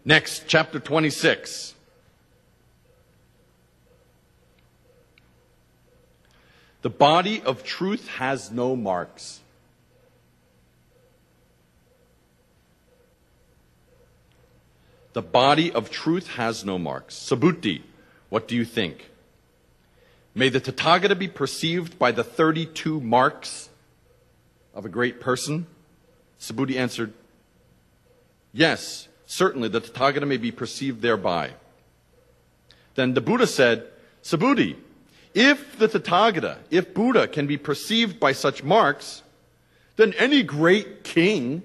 Next, chapter 26. The body of truth has no marks. The body of truth has no marks. Subhuti, what do you think? May the Tathagata be perceived by the 32 marks of a great person? Subhuti answered, yes, certainly the Tathagata may be perceived thereby. Then the Buddha said, Subhuti, if the Tathagata, if Buddha can be perceived by such marks, then any great king,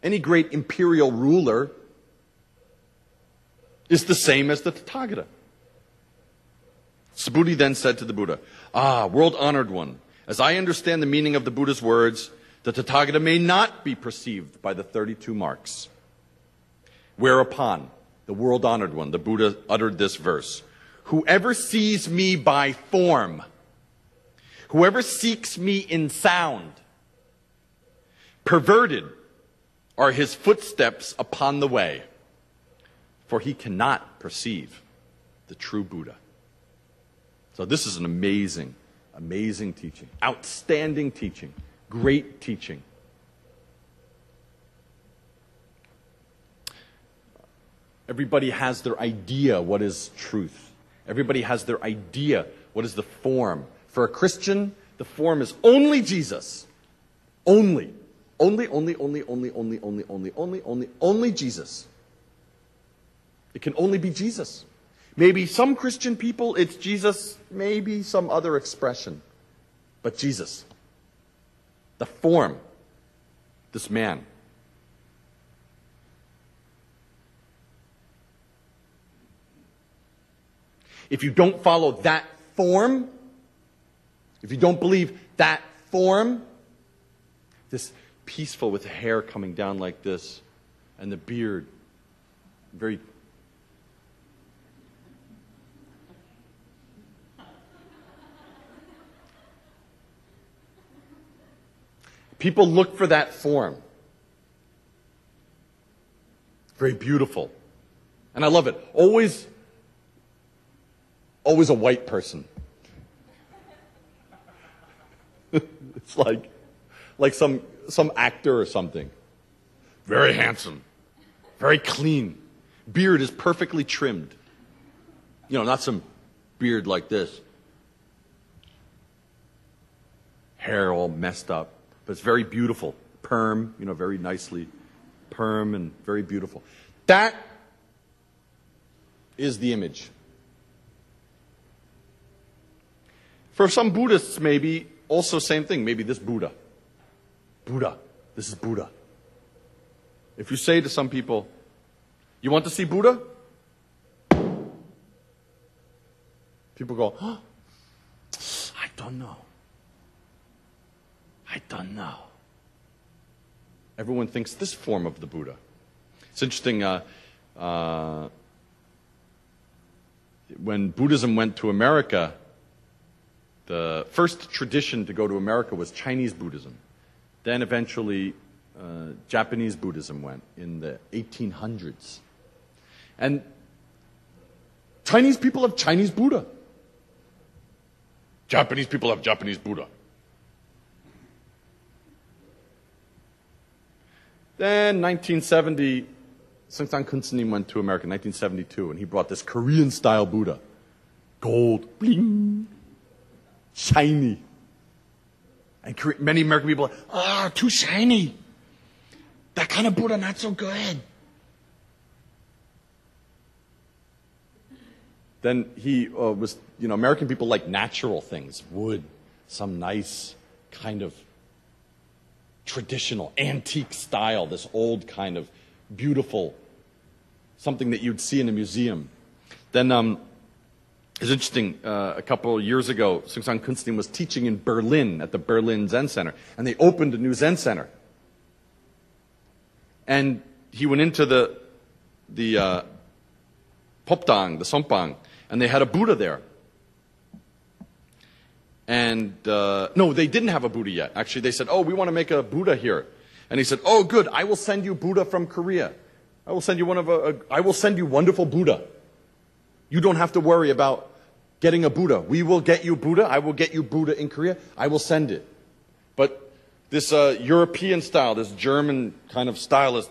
any great imperial ruler is the same as the Tathagata. Subhuti then said to the Buddha, world-honored one, as I understand the meaning of the Buddha's words, the Tathagata may not be perceived by the 32 marks. Whereupon, the world-honored one, the Buddha uttered this verse, whoever sees me by form, whoever seeks me in sound, perverted are his footsteps upon the way, for he cannot perceive the true Buddha. So this is an amazing, amazing teaching. Outstanding teaching. Great teaching. Everybody has their idea what is truth. Everybody has their idea what is the form. For a Christian, the form is only Jesus. Only Jesus. It can only be Jesus. Maybe some Christian people, it's Jesus, maybe some other expression. But Jesus. The form. This man. If you don't follow that form, if you don't believe that form, this peaceful with the hair coming down like this, and the beard, very people look for that form. Very beautiful. And I love it. Always a white person. It's like some actor or something. Very handsome. Very clean. Beard is perfectly trimmed. You know, not some beard like this. Hair all messed up. But it's very beautiful. Perm, you know, very nicely. Perm and very beautiful. That is the image. For some Buddhists, maybe, also same thing. Maybe this Buddha. Buddha. This is Buddha. If you say to some people, you want to see Buddha? People go, I don't know. I don't know. Everyone thinks this form of the Buddha. It's interesting, when Buddhism went to America, the first tradition to go to America was Chinese Buddhism. Then eventually Japanese Buddhism went in the 1800s. And Chinese people have Chinese Buddha. Japanese people have Japanese Buddha. Then 1970, Hsing Yun went to America in 1972, and he brought this Korean-style Buddha. Gold, bling, shiny. And many American people are, too shiny. That kind of Buddha, not so good. Then he was, American people like natural things, wood, some nice kind of traditional, antique style, this old kind of beautiful, something that you'd see in a museum. Then it's interesting, a couple of years ago, Hsing Yun was teaching in Berlin at the Berlin Zen Center, and they opened a new Zen Center. And he went into the Popdang, the Sompang, and they had a Buddha there. And, no, they didn't have a Buddha yet. Actually, they said, we want to make a Buddha here. And he said, good, I will send you Buddha from Korea. I will send you I will send you wonderful Buddha. You don't have to worry about getting a Buddha. We will get you Buddha. I will get you Buddha in Korea. I will send it. But this European style, this German kind of style is,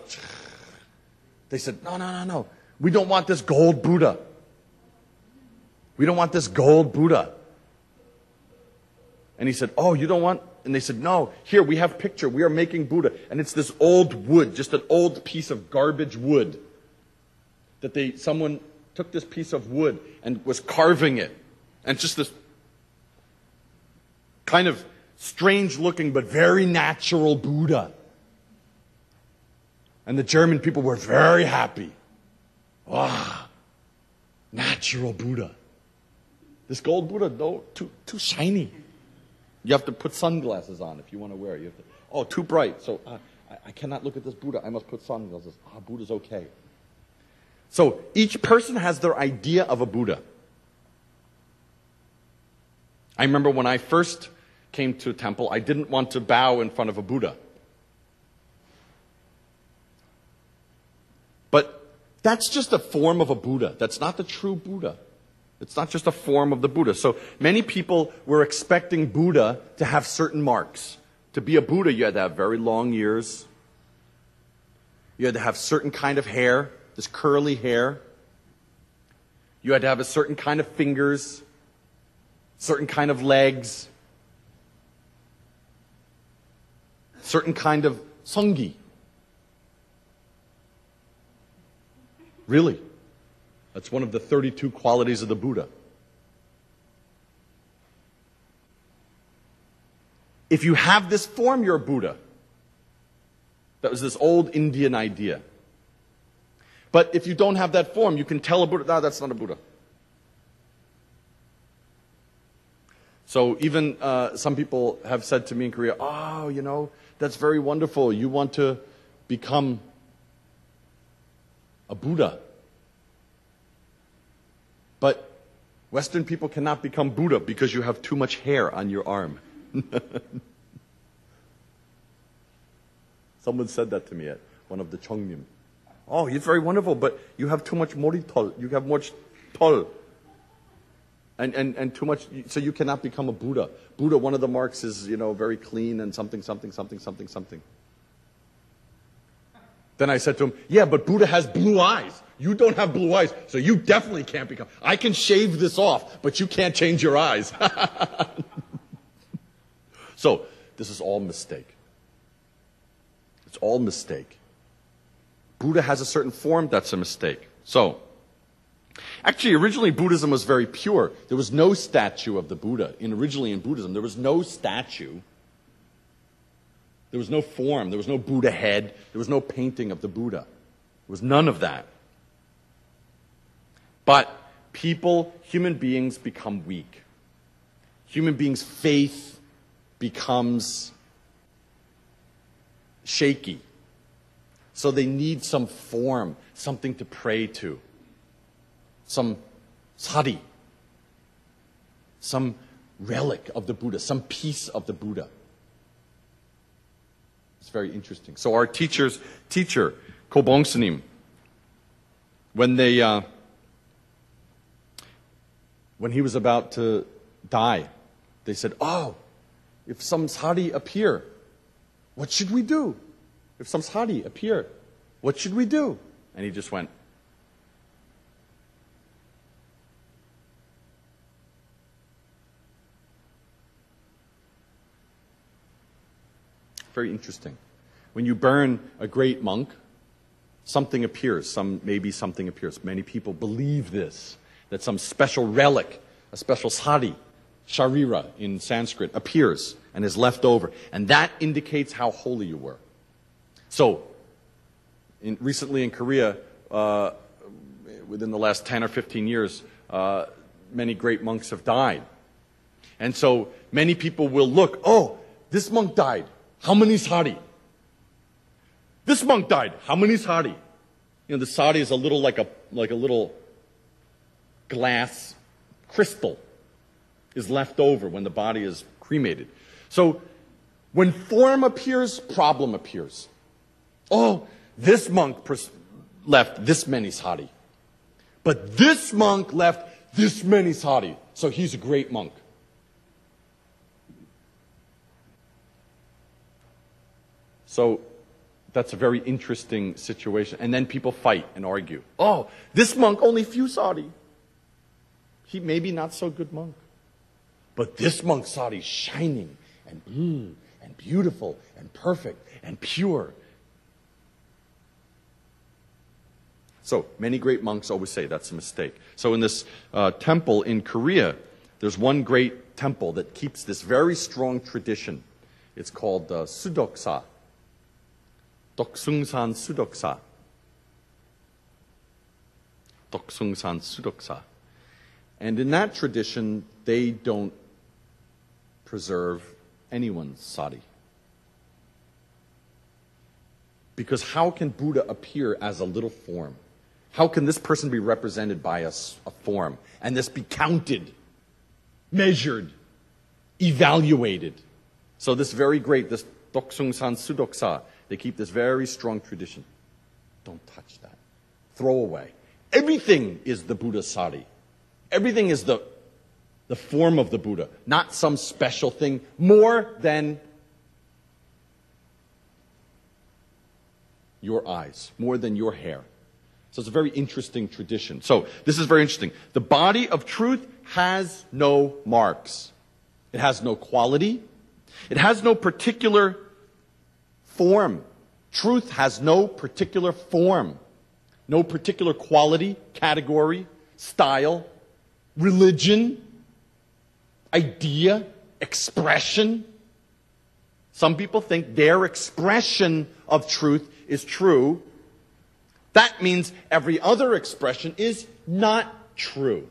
they said, no. We don't want this gold Buddha. We don't want this gold Buddha. And he said, oh, you don't want? And they said, no, here, we have picture. We are making Buddha. And it's this old wood, just an old piece of garbage wood. That someone took this piece of wood and was carving it. And just this kind of strange looking but very natural Buddha. And the German people were very happy. Wow, natural Buddha. This gold Buddha, no, too shiny. You have to put sunglasses on if you want to wear it. Too bright. So I cannot look at this Buddha. I must put sunglasses. Buddha's okay. So each person has their idea of a Buddha. I remember when I first came to a temple, I didn't want to bow in front of a Buddha. But that's just a form of a Buddha. That's not the true Buddha. It's not just a form of the Buddha. So many people were expecting Buddha to have certain marks. To be a Buddha, you had to have very long ears. You had to have certain kind of hair, this curly hair. You had to have a certain kind of fingers, certain kind of legs, certain kind of sanghi. Really? That's one of the 32 qualities of the Buddha. If you have this form, you're a Buddha. That was this old Indian idea. But if you don't have that form, you can tell a Buddha, no, that's not a Buddha. So even some people have said to me in Korea, that's very wonderful. You want to become a Buddha. But Western people cannot become Buddha because you have too much hair on your arm. Someone said that to me at one of the Chongnim. Oh, it's very wonderful, but you have too much moritol. You have much tol. And too much, so you cannot become a Buddha. Buddha, one of the marks is, very clean and something. Then I said to him, yeah, but Buddha has blue eyes. You don't have blue eyes, so you definitely can't become. I can shave this off, but you can't change your eyes. So, this is all mistake. It's all mistake. Buddha has a certain form, that's a mistake. So, actually, originally Buddhism was very pure. There was no statue of the Buddha. Originally in Buddhism, there was no statue. There was no form. There was no Buddha head. There was no painting of the Buddha. There was none of that. But human beings become weak. Human beings' faith becomes shaky. So they need some form, something to pray to. Some sati, some relic of the Buddha, some piece of the Buddha. It's very interesting. So our teacher, Kobong-snim, when he was about to die, they said, if some sati appear, what should we do? If some sati appear, what should we do? And he just went, very interesting. When you burn a great monk, something appears. Maybe something appears. Many people believe this, that some special relic, a special sati, sharira in Sanskrit, appears and is left over. And that indicates how holy you were. So, recently in Korea, within the last 10 or 15 years, many great monks have died. And so many people will look, this monk died. How many sati? This monk died. How many sati? The sati is a little like a little glass crystal is left over when the body is cremated. So when form appears, problem appears. This monk left this many sari. But this monk left this many sari. So he's a great monk. So that's a very interesting situation. And then people fight and argue. Oh, this monk only few sari. He may be not so good monk. But this monk's sari is shining and blue and beautiful and perfect and pure. So many great monks always say that's a mistake. So in this temple in Korea, there's one great temple that keeps this very strong tradition. It's called Sudoksa. Doksungsan Sudoksa. Doksungsan Sudoksa. And in that tradition, they don't preserve anyone's sari. Because how can Buddha appear as a little form? How can this person be represented by a form? And this be counted, measured, evaluated? So this very great, this Doksungsan Sudoksa, they keep this very strong tradition. Don't touch that. Throw away. Everything is the Buddha's sari. Everything is the form of the Buddha, not some special thing, more than your eyes, more than your hair. So it's a very interesting tradition. So this is very interesting. The body of truth has no marks. It has no quality. It has no particular form. Truth has no particular form, no particular quality, category, style, religion, idea, expression. Some people think their expression of truth is true. That means every other expression is not true.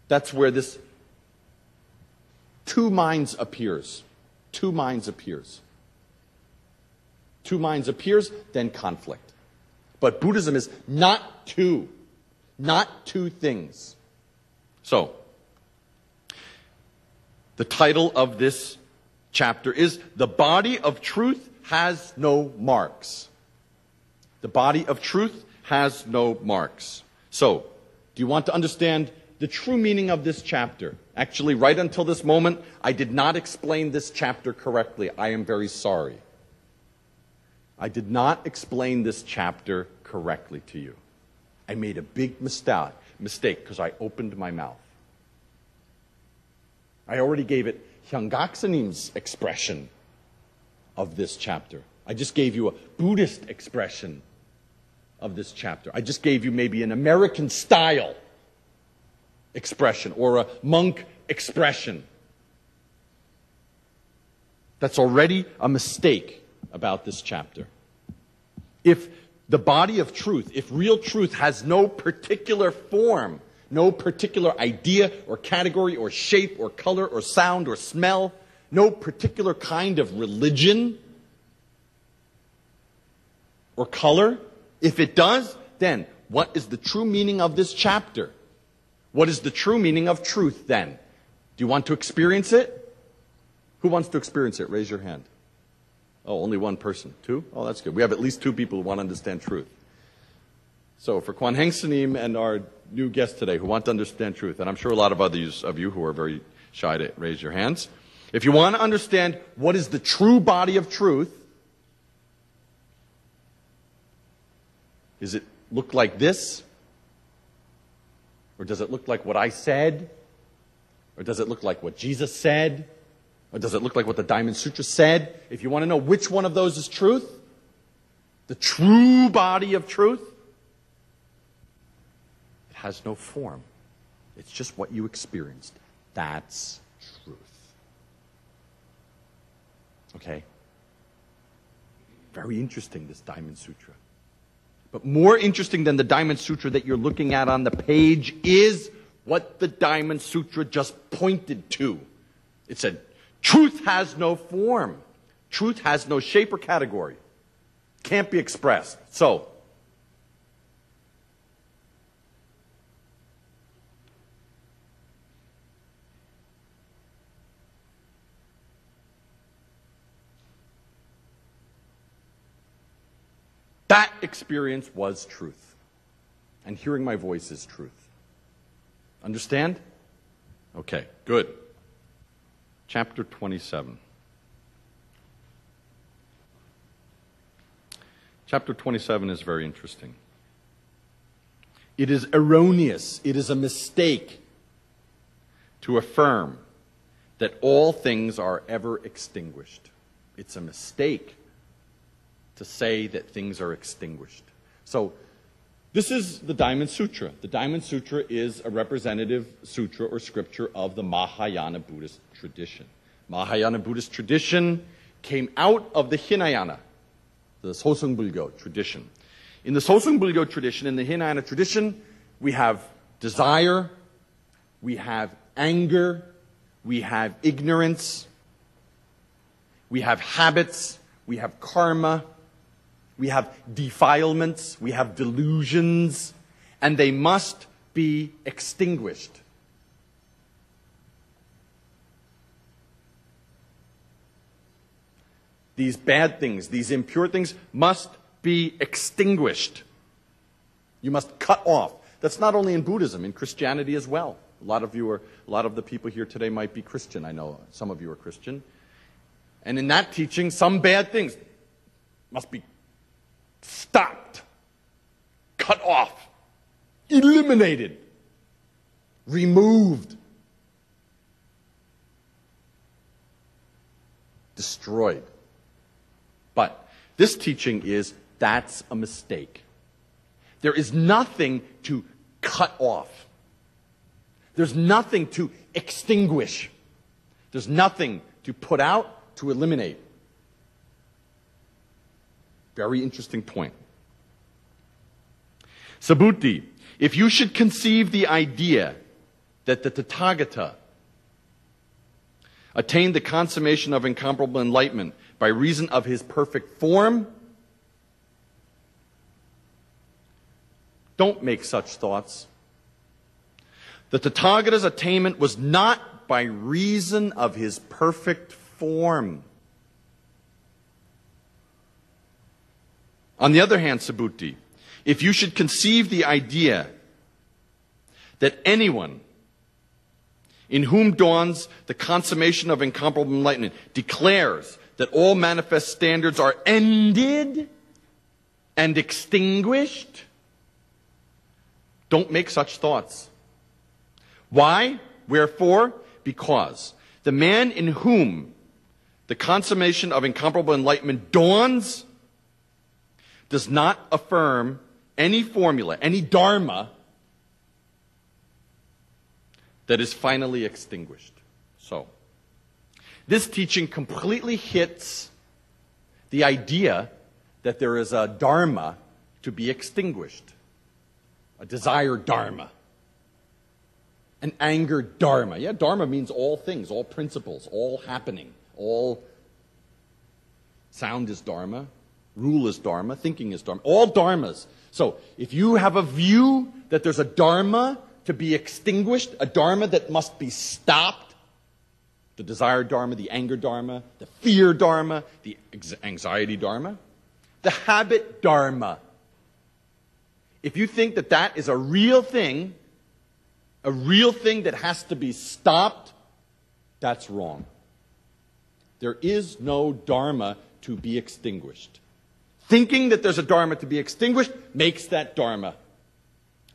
That's where this two minds appears. Two minds appears. Two minds appears, then conflict. But Buddhism is not two things. So, the title of this chapter is The Body of Truth Has No Marks. The body of truth has no marks. So, do you want to understand the true meaning of this chapter? Actually, right until this moment, I did not explain this chapter correctly. I am very sorry. I did not explain this chapter correctly to you. I made a big mistake because I opened my mouth. I already gave it 현각스님's expression of this chapter. I just gave you a Buddhist expression of this chapter. I just gave you maybe an American style expression or a monk expression. That's already a mistake about this chapter. If the body of truth, if real truth has no particular form, no particular idea or category or shape or color or sound or smell, no particular kind of religion or color, if it does, then what is the true meaning of this chapter? What is the true meaning of truth then? Do you want to experience it? Who wants to experience it? Raise your hand. Oh, only one person. Two? Oh, that's good. We have at least two people who want to understand truth. So for Hsing Yun and our new guest today who want to understand truth, and I'm sure a lot of others of you who are very shy to raise your hands. If you want to understand what is the true body of truth, does it look like this? Or does it look like what I said? Or does it look like what Jesus said? Or does it look like what the Diamond Sutra said? If you want to know which one of those is truth, the true body of truth, it has no form. It's just what you experienced. That's truth. Okay? Very interesting, this Diamond Sutra. But more interesting than the Diamond Sutra that you're looking at on the page is what the Diamond Sutra just pointed to. It said, truth has no form. Truth has no shape or category. Can't be expressed. So, that experience was truth. And hearing my voice is truth. Understand? Okay, good. Chapter 27. Chapter 27 is very interesting. It is erroneous, it is a mistake to affirm that all things are ever extinguished. It's a mistake to say that things are extinguished. So, this is the Diamond Sutra. The Diamond Sutra is a representative sutra or scripture of the Mahayana Buddhist tradition. Mahayana Buddhist tradition came out of the Hinayana, the Sosungbulgyo tradition. In the Sosungbulgyo tradition, in the Hinayana tradition, we have desire, we have anger, we have ignorance, we have habits, we have karma, we have defilements, we have delusions, and they must be extinguished. These bad things, these impure things must be extinguished. You must cut off. That's not only in Buddhism, in Christianity as well. A lot of the people here today might be Christian. I know some of you are Christian. And in that teaching, some bad things must be stopped, cut off, eliminated, removed, destroyed. But this teaching is that's a mistake. There is nothing to cut off. There's nothing to extinguish. There's nothing to put out, to eliminate. Very interesting point. Subhuti, if you should conceive the idea that the Tathagata attained the consummation of incomparable enlightenment by reason of his perfect form, don't make such thoughts. The Tathagata's attainment was not by reason of his perfect form. On the other hand, Subhuti, if you should conceive the idea that anyone in whom dawns the consummation of incomparable enlightenment declares that all manifest standards are ended and extinguished, don't make such thoughts. Why? Wherefore? Because the man in whom the consummation of incomparable enlightenment dawns does not affirm any formula, any dharma that is finally extinguished. So, this teaching completely hits the idea that there is a dharma to be extinguished, a desire dharma, an anger dharma. Yeah, dharma means all things, all principles, all happening, all sound is dharma, rule is dharma, thinking is dharma, all dharmas. So, if you have a view that there's a dharma to be extinguished, a dharma that must be stopped, the desire dharma, the anger dharma, the fear dharma, the anxiety dharma, the habit dharma. If you think that that is a real thing that has to be stopped, that's wrong. There is no dharma to be extinguished. Thinking that there's a dharma to be extinguished makes that dharma.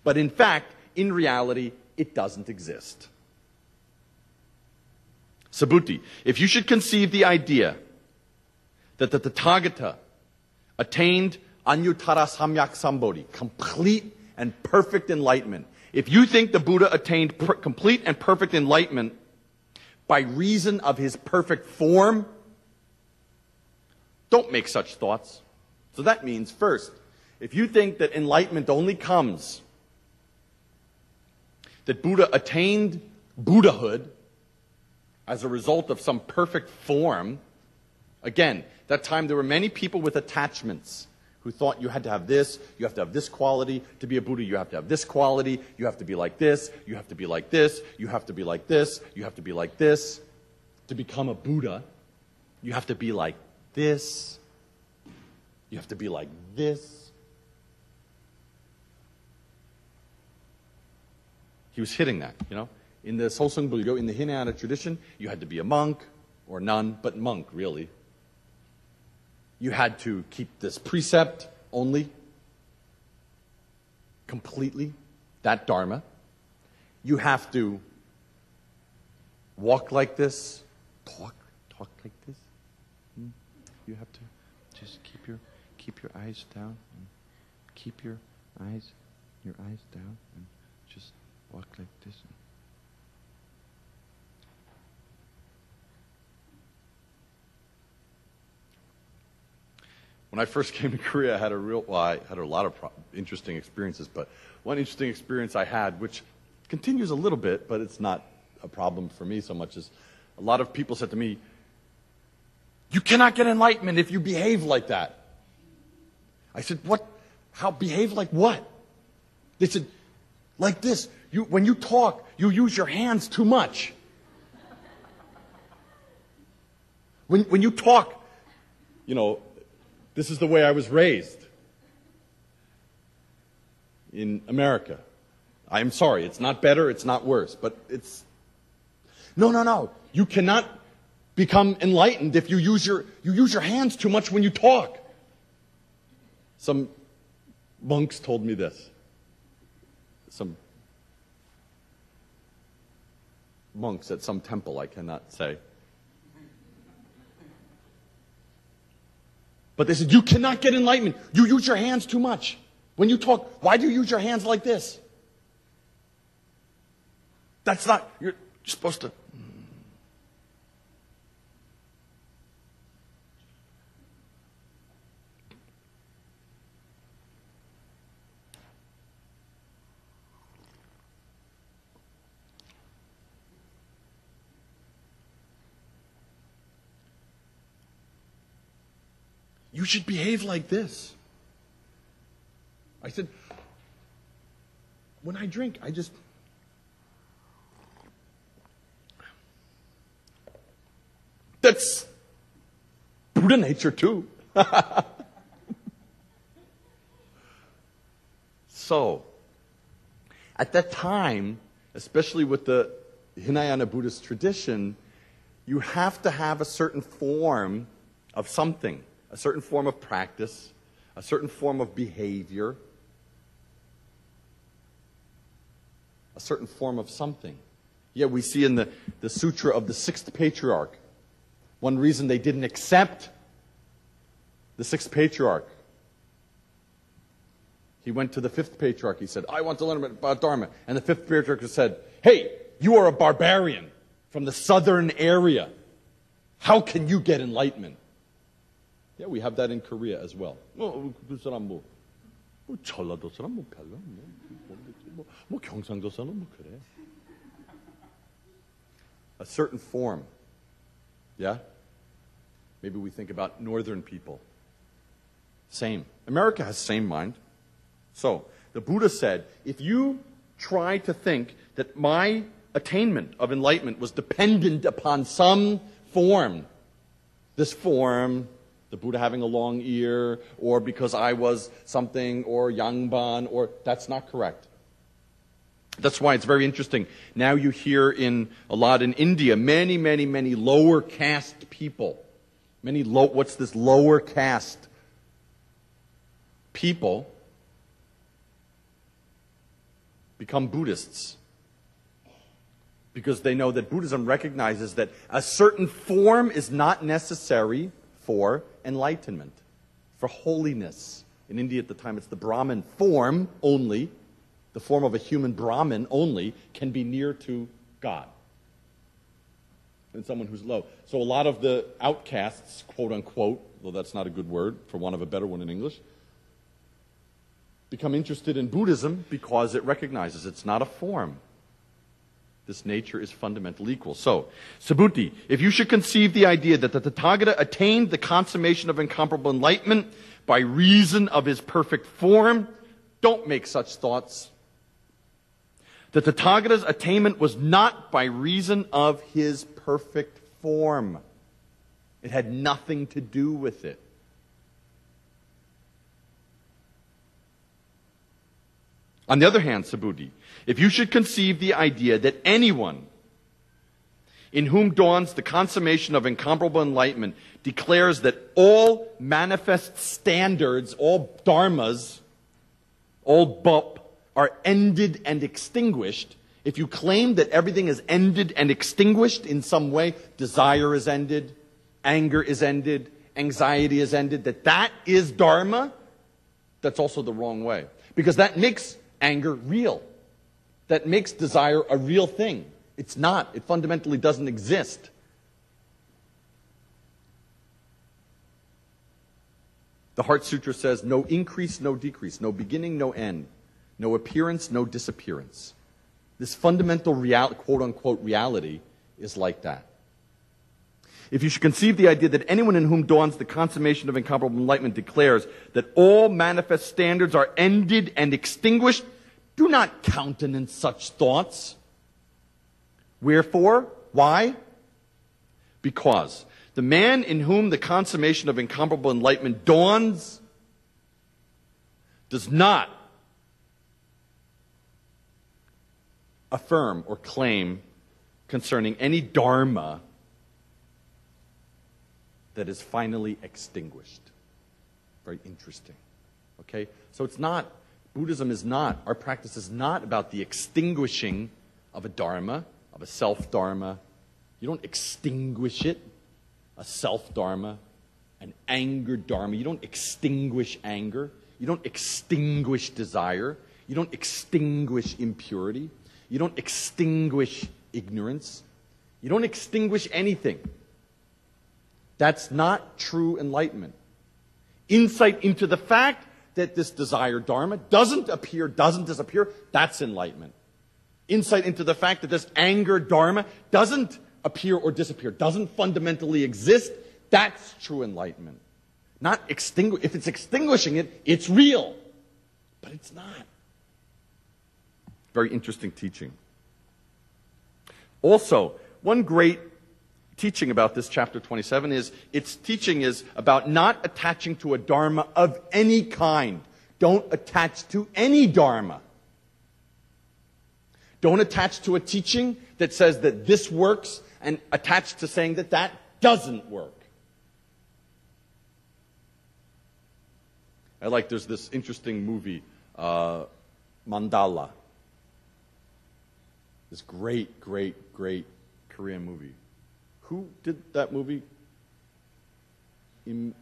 But in fact, in reality, it doesn't exist. Subhuti, if you should conceive the idea that the Tathagata attained Anyuttara Samyak Sambodhi, complete and perfect enlightenment, if you think the Buddha attained complete and perfect enlightenment by reason of his perfect form, don't make such thoughts. So that means, first, if you think that enlightenment only comes, that Buddha attained Buddhahood as a result of some perfect form, again, that time there were many people with attachments who thought you had to have this quality. To be a Buddha, you have to have this quality, you have to be like this, you have to be like this, you have to be like this, you have to be like this. To become a Buddha, you have to be like this, you have to be like this, He was hitting that, you know. In the Sosungbulgo, in the Hinayana tradition, you had to be a monk or nun, but monk, really. You had to keep this precept only, completely, that dharma. You have to walk like this, talk like this. You have to just keep your eyes down, and keep your eyes down, and just walk like this. When I first came to Korea, I had a lot of interesting experiences, but one interesting experience I had, which continues a little bit, but it's not a problem for me so much, is a lot of people said to me, "You cannot get enlightenment if you behave like that." I said, "What? How behave like what?" They said, "Like this. When you talk, you use your hands too much. When you talk, you know, this is the way I was raised in America. I'm sorry, it's not better, it's not worse, but it's... No. You cannot become enlightened if you use your hands too much when you talk." Some monks told me this. Some monks at some temple, I cannot say. But they said, "You cannot get enlightenment. You use your hands too much. When you talk, why do you use your hands like this? That's not, you're supposed to..." "You should behave like this." I said, "When I drink, I just..." That's Buddha nature too. So, at that time, especially with the Hinayana Buddhist tradition, you have to have a certain form of something. A certain form of practice, a certain form of behavior, a certain form of something. Yeah, we see in the Sutra of the sixth patriarch, one reason they didn't accept the sixth patriarch. He went to the fifth patriarch, he said, "I want to learn about Dharma." And the fifth patriarch said, "Hey, you are a barbarian from the southern area. How can you get enlightenment?" Yeah, we have that in Korea as well. 그 사람 전라도 사람 별로 경상도 사람 그래. A certain form. Yeah? Maybe we think about northern people. Same. America has same mind. So, the Buddha said, if you try to think that my attainment of enlightenment was dependent upon some form, this form, the Buddha having a long ear, or because I was something, or Yangban, or that's not correct. That's why it's very interesting. Now you hear a lot in India, many lower caste people. What's this lower caste people become Buddhists. Because they know that Buddhism recognizes that a certain form is not necessary for enlightenment, for holiness. In India at the time, it's the Brahmin form only, the form of a human Brahmin only, can be near to God. And someone who's low. So a lot of the outcasts, quote unquote, though that's not a good word, for want of a better one in English, become interested in Buddhism because it recognizes it's not a form. This nature is fundamentally equal. So, Subhuti, if you should conceive the idea that the Tathagata attained the consummation of incomparable enlightenment by reason of his perfect form, don't make such thoughts. The Tathagata's attainment was not by reason of his perfect form. It had nothing to do with it. On the other hand, Subhuti, if you should conceive the idea that anyone in whom dawns the consummation of incomparable enlightenment declares that all manifest standards, all dharmas, all bhup, are ended and extinguished, if you claim that everything is ended and extinguished in some way, desire is ended, anger is ended, anxiety is ended, that is dharma, that's also the wrong way. Because that makes anger real. That makes desire a real thing. It's not. It fundamentally doesn't exist. The Heart Sutra says, no increase, no decrease, no beginning, no end, no appearance, no disappearance. This fundamental quote-unquote reality is like that. If you should conceive the idea that anyone in whom dawns the consummation of incomparable enlightenment declares that all manifest standards are ended and extinguished, do not countenance such thoughts. Wherefore? Why? Because the man in whom the consummation of incomparable enlightenment dawns does not affirm or claim concerning any dharma that is finally extinguished. Very interesting. Okay? So it's not, Buddhism is not, our practice is not about the extinguishing of a dharma, of a self-dharma. You don't extinguish it, a self-dharma, an anger dharma. You don't extinguish anger. You don't extinguish desire. You don't extinguish impurity. You don't extinguish ignorance. You don't extinguish anything. That's not true enlightenment. Insight into the fact that this desire dharma doesn't appear, doesn't disappear, that's enlightenment. Insight into the fact that this anger dharma doesn't appear or disappear, doesn't fundamentally exist, that's true enlightenment. Not extinguish. If it's extinguishing it, it's real. But it's not. Very interesting teaching. Also, one great teaching about this chapter 27 is, its teaching is about not attaching to a dharma of any kind. Don't attach to any dharma. Don't attach to a teaching that says that this works and attach to saying that that doesn't work. There's this interesting movie, Mandala. This great, great, great Korean movie. Who did that movie? Great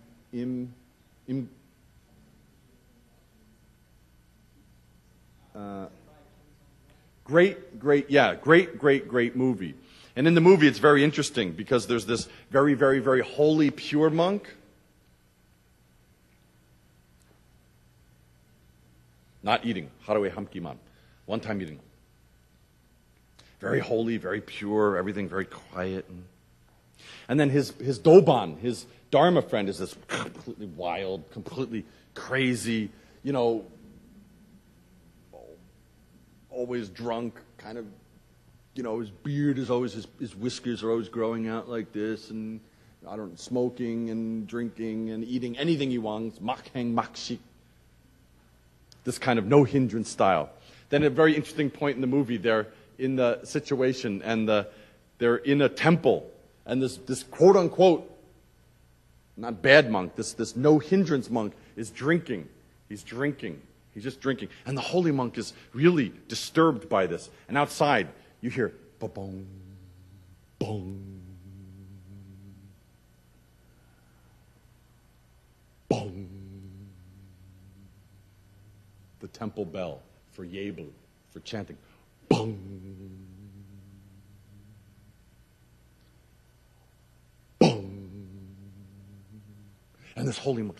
movie. And in the movie, it's very interesting because there's this very, very, very holy, pure monk. Not eating. Haruwe hamkiman. One time eating. Very holy, very pure, everything very quiet. And then his doban, his dharma friend, is this completely wild, completely crazy, always drunk, kind of, his beard is always, his whiskers are always growing out like this, and smoking and drinking and eating anything he wants, makheng, makshik. This kind of no hindrance style. Then at a very interesting point in the movie, they're in the situation, and they're in a temple, and this quote unquote, not bad monk, this no hindrance monk is drinking. He's drinking. He's just drinking. And the holy monk is really disturbed by this. And outside, you hear ba-bong, bong, bong. The temple bell for Yebul, for chanting. Bong. Bong. And this holy monk,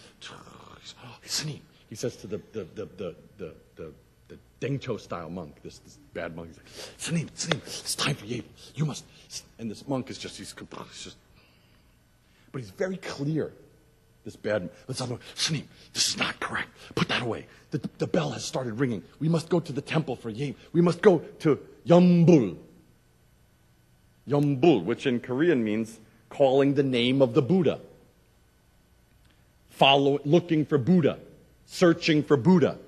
Sneem, he says to the Dengcho style monk, this bad monk, he's like, Sneem, it's time for Yebul. You must. And this monk is just, but he's very clear. This bad, Sneem, this is not correct. Put that away. The bell has started ringing. We must go to the temple for Yebul. We must go to Yeonbul. Yeonbul, which in Korean means calling the name of the Buddha. Looking for Buddha. Searching for Buddha.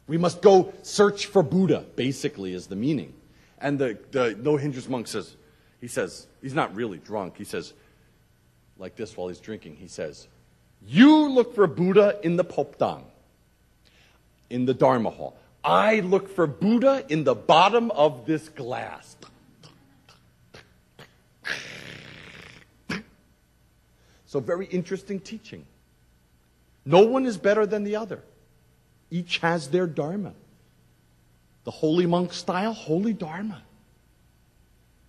We must go search for Buddha, basically, is the meaning. And the no hindrance monk says, he's not really drunk. He says, like this while he's drinking, he says, you look for Buddha in the Popdang, in the Dharma hall. I look for Buddha in the bottom of this glass. So very interesting teaching. No one is better than the other. Each has their Dharma. The holy monk style, holy Dharma.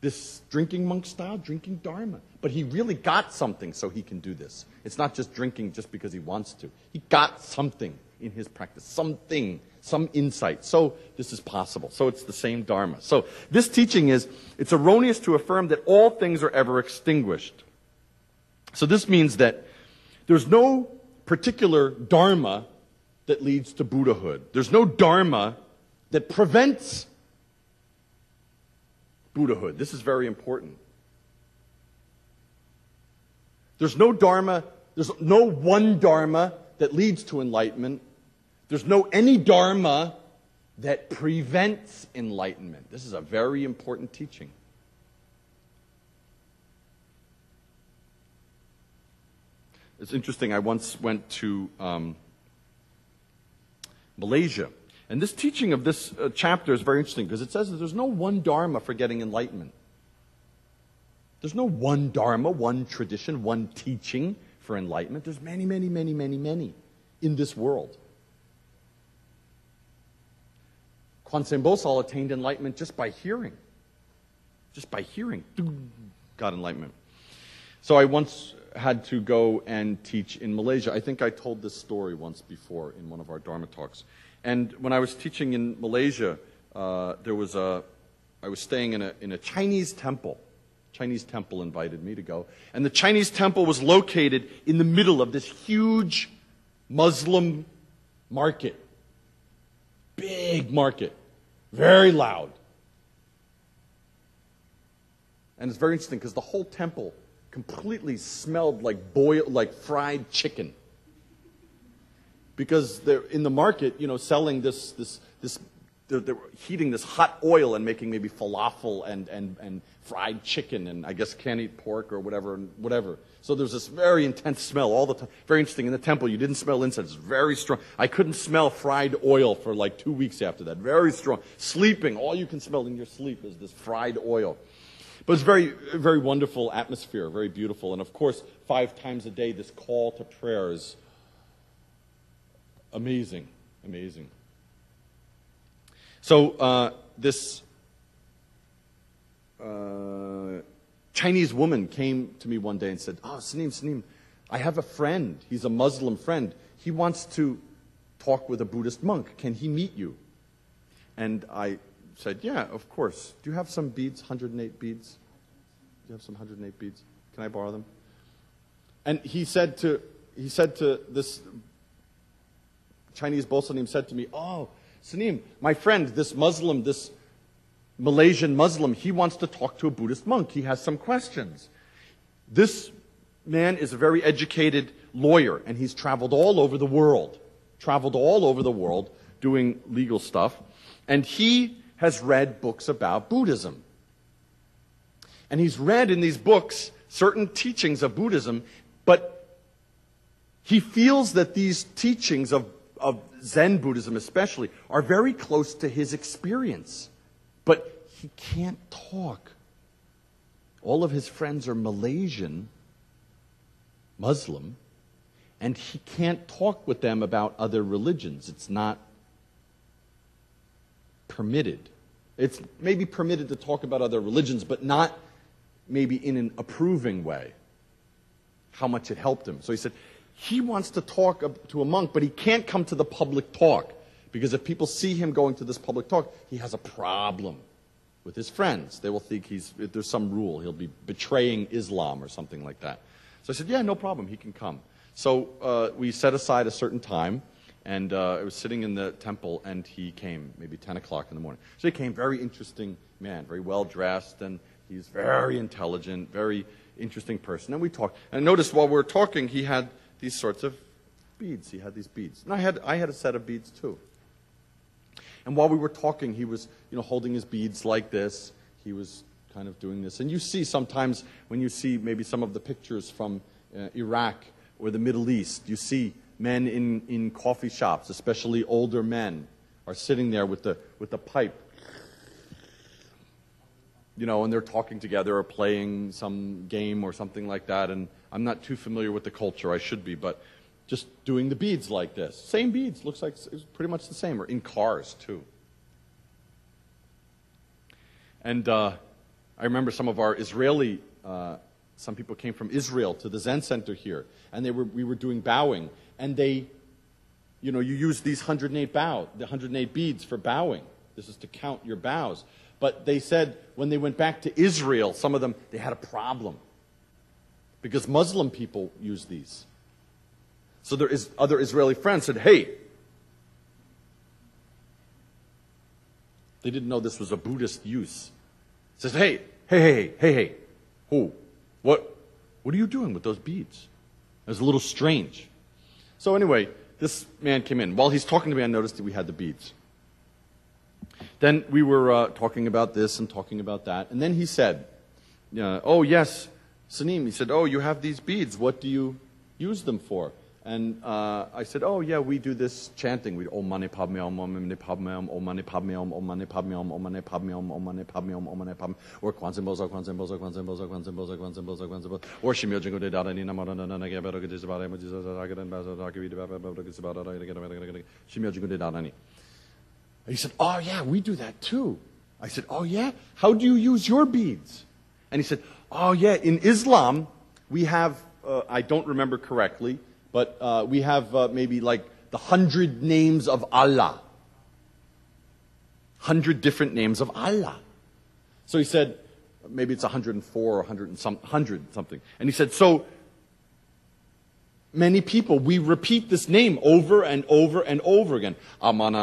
This drinking monk style, drinking Dharma. But he really got something so he can do this. It's not just drinking just because he wants to. He got something in his practice, something, some insight. So this is possible. So it's the same Dharma. So this teaching is, it's erroneous to affirm that all things are ever extinguished. So this means that there's no particular Dharma that leads to Buddhahood. There's no Dharma that prevents Buddhahood. This is very important. There's no Dharma, there's no one Dharma that leads to enlightenment. There's no any Dharma that prevents enlightenment. This is a very important teaching. It's interesting, I once went to Malaysia. And this teaching of this chapter is very interesting because it says that there's no one Dharma for getting enlightenment. There's no one Dharma, one tradition, one teaching for enlightenment. There's many, many, many, many, many in this world. Kwanseum Bosal attained enlightenment just by hearing. Just by hearing. Got enlightenment. So I once had to go and teach in Malaysia. I think I told this story once before in one of our Dharma talks. And when I was teaching in Malaysia, I was staying in a Chinese temple. Chinese temple invited me to go. And the Chinese temple was located in the middle of this huge Muslim market. Big market. Very loud. And it's very interesting because the whole temple completely smelled like fried chicken. Because they're in the market, selling they're heating this hot oil and making maybe falafel and fried chicken and I guess can't eat pork or whatever. So there's this very intense smell all the time. Very interesting. In the temple, you didn't smell incense. It's very strong. I couldn't smell fried oil for like 2 weeks after that. Very strong. Sleeping, all you can smell in your sleep is this fried oil. But it's very, very wonderful atmosphere, very beautiful. And of course, 5 times a day, this call to prayer is amazing, amazing. So this Chinese woman came to me one day and said, Snim, I have a friend. He's a Muslim friend. He wants to talk with a Buddhist monk. Can he meet you? And I said, yeah, of course. Do you have some beads, 108 beads? Do you have some 108 beads? Can I borrow them? And he said to this Chinese Bosanim said to me, Sanim, my friend, this Malaysian Muslim, he wants to talk to a Buddhist monk. He has some questions. This man is a very educated lawyer, and he's traveled all over the world doing legal stuff. And he has read books about Buddhism. And he's read in these books certain teachings of Buddhism, but he feels that these teachings of Zen Buddhism especially are very close to his experience. But he can't talk. All of his friends are Malaysian, Muslim, and he can't talk with them about other religions. It's not permitted. It's maybe permitted to talk about other religions, but not maybe in an approving way. How much it helped him. So he said, he wants to talk to a monk, but he can't come to the public talk. Because if people see him going to this public talk, he has a problem with his friends. They will think there's some rule. He'll be betraying Islam or something like that. So I said, yeah, no problem. He can come. So we set aside a certain time, and I was sitting in the temple, and he came, maybe 10 o'clock in the morning. So he came, very interesting man, very well-dressed, and he's very intelligent, very interesting person. And we talked. And I noticed while we were talking, he had these sorts of beads. He had these beads. And I had a set of beads too. And while we were talking, he was, holding his beads like this. He was kind of doing this. And you see sometimes when you see maybe some of the pictures from Iraq or the Middle East, you see men in coffee shops, especially older men, are sitting there with the pipe, and they're talking together or playing some game or something like that. And I'm not too familiar with the culture. I should be, but just doing the beads like this. Same beads. Looks like it's pretty much the same. Or in cars, too. And I remember some of our Israeli, some people came from Israel to the Zen Center here. And we were doing bowing. And they, you use these 108 the 108 beads for bowing. This is to count your bows. But they said when they went back to Israel, some of them, they had a problem. Because Muslim people use these. So other Israeli friends said, hey. They didn't know this was a Buddhist use. Says, hey. Who? What are you doing with those beads? It was a little strange. So anyway, this man came in. While he's talking to me, I noticed that we had the beads. Then we were talking about this and talking about that. And then he said, oh, yes, Sanim. He said, oh, you have these beads. What do you use them for? And I said, oh, yeah, we do this chanting. We Om Mani Padme Om, Om Mani Padme Om, Om Mani Padme Om, Om Mani Padme Om, Om Mani Padme Om, Om Mani Padme Om, Om Mani Padme, or Kwanzaa Bozo, Kwanzaa Bozo, Kwanzaa Bozo, Kwanzaa Bozo, Kwanzaa Bozo, Kwanzaa Bozo, or Shimyo Jingo de Dada Nina Mara Nana Gabara Gizabara Mujizagadan Baza Daki Gizabara Shimyo Jingo de Dada Ni. He said, oh, yeah, we do that too. I said, oh, yeah? How do you use your beads? And he said, oh, yeah, in Islam, we have, I don't remember correctly, but we have maybe like the 100 names of Allah. 100 different names of Allah. So he said, maybe it's 104 or 100 something. And he said, so many people, we repeat this name over and over and over again. I don't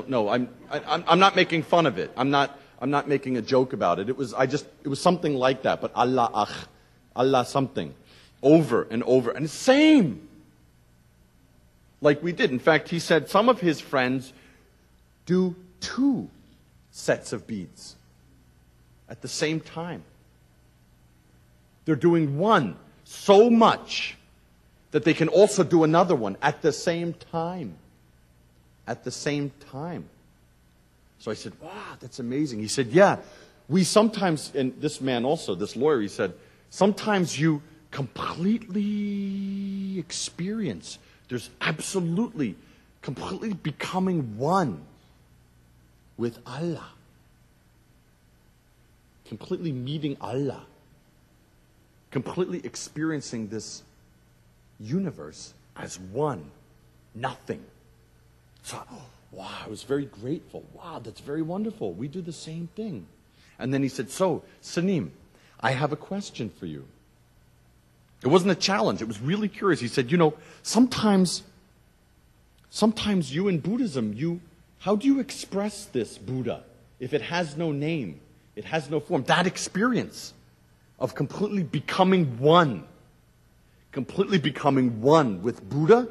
know. I'm not making fun of it. I'm not making a joke about it. It was something like that. But Allah something, over and over, and same. Like we did. In fact, he said some of his friends do 2 sets of beads at the same time. They're doing one so much that they can also do another one at the same time. At the same time. So I said, wow, that's amazing. He said, yeah, we sometimes, and this man also, this lawyer, he said, sometimes you completely experience, there's absolutely, completely becoming one with Allah. Completely meeting Allah. Completely experiencing this universe as one, nothing. So, wow, I was very grateful. Wow, that's very wonderful. We do the same thing. And then he said, so, Sanim, I have a question for you. It wasn't a challenge. It was really curious. He said, sometimes you in Buddhism, how do you express this Buddha if it has no name, it has no form? That experience of completely becoming one with Buddha,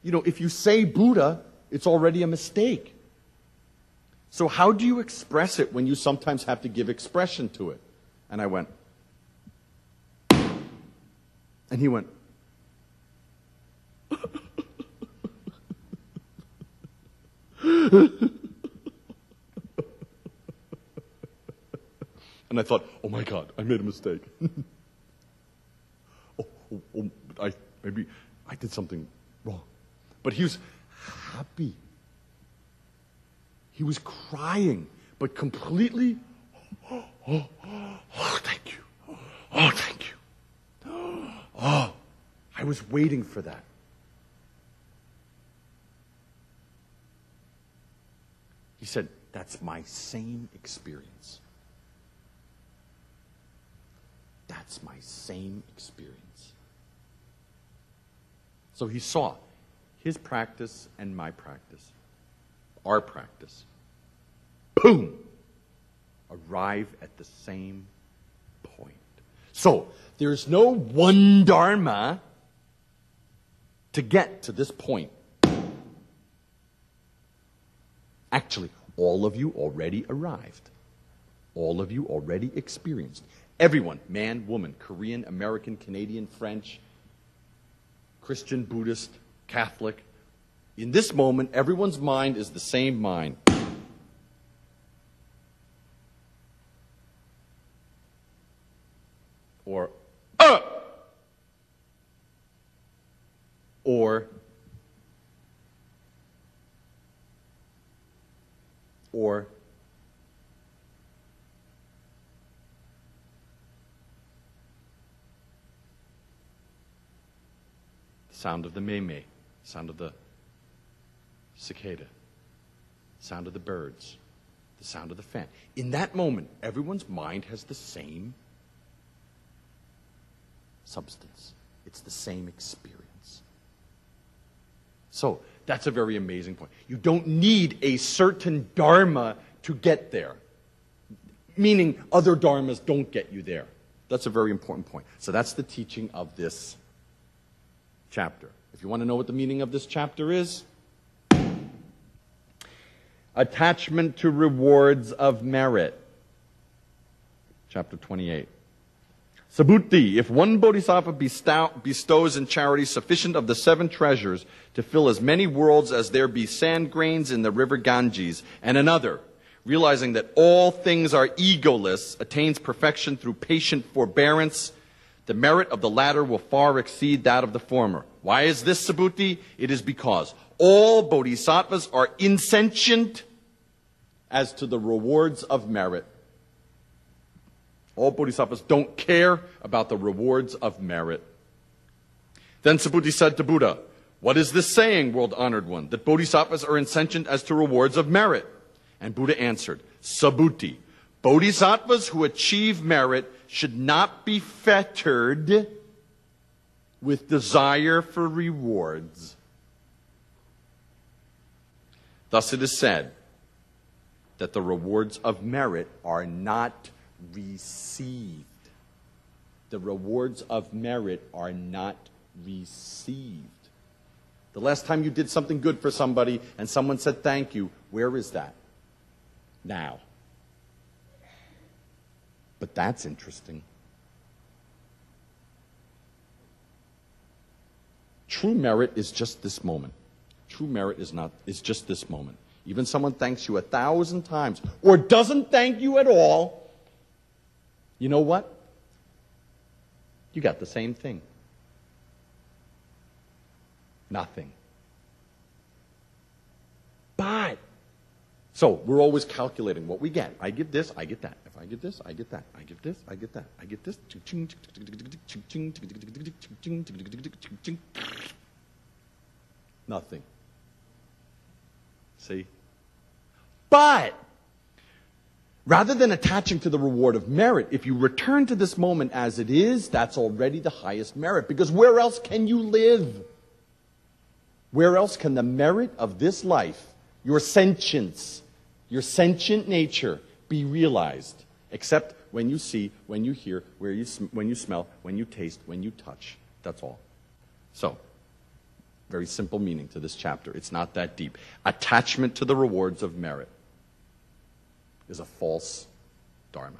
if you say Buddha, it's already a mistake. So how do you express it when you sometimes have to give expression to it? And I went, and he went, and I thought, oh my God, I made a mistake. Maybe I did something wrong. But he was happy. He was crying, but completely, oh, thank you. Oh, thank you. Oh, I was waiting for that. He said, that's my same experience. That's my same experience. So he saw his practice and my practice, our practice. Boom! arrive at the same point. So, there's no one Dharma to get to this point. Actually, all of you already arrived. All of you already experienced. Everyone, man, woman, Korean, American, Canadian, French, Christian, Buddhist, Catholic. In this moment, everyone's mind is the same mind. Or the sound of the mei-mei, sound of the cicada, sound of the birds, the sound of the fan. In that moment, everyone's mind has the same substance. It's the same experience. So, that's a very amazing point. You don't need a certain dharma to get there. Meaning, other dharmas don't get you there. That's a very important point. So that's the teaching of this chapter. If you want to know what the meaning of this chapter is, attachment to rewards of merit. Chapter 28. Subhuti, if one bodhisattva bestows in charity sufficient of the 7 treasures to fill as many worlds as there be sand grains in the river Ganges, and another, realizing that all things are egoless, attains perfection through patient forbearance, the merit of the latter will far exceed that of the former. Why is this, Subhuti? It is because all bodhisattvas are insentient as to the rewards of merit. All bodhisattvas don't care about the rewards of merit. Then Subhuti said to Buddha, "What is this saying, world-honored one, that bodhisattvas are insentient as to rewards of merit?" And Buddha answered, "Subhuti, bodhisattvas who achieve merit should not be fettered with desire for rewards. Thus it is said that the rewards of merit are not received. The rewards of merit are not received. The last time you did something good for somebody and someone said thank you, where is that? Now. But that's interesting. True merit is just this moment. True merit is just this moment. Even someone thanks you 1,000 times or doesn't thank you at all, you know what? You got the same thing. Nothing. But, so we're always calculating what we get. I get this, I get that. If I get this, I get that. I get this, I get that. I get this. Nothing. See? But, rather than attaching to the reward of merit, if you return to this moment as it is, that's already the highest merit. Because where else can you live? Where else can the merit of this life, your sentience, your sentient nature, be realized? Except when you see, when you hear, when you smell, when you taste, when you touch. That's all. So, very simple meaning to this chapter. It's not that deep. Attachment to the rewards of merit is a false dharma.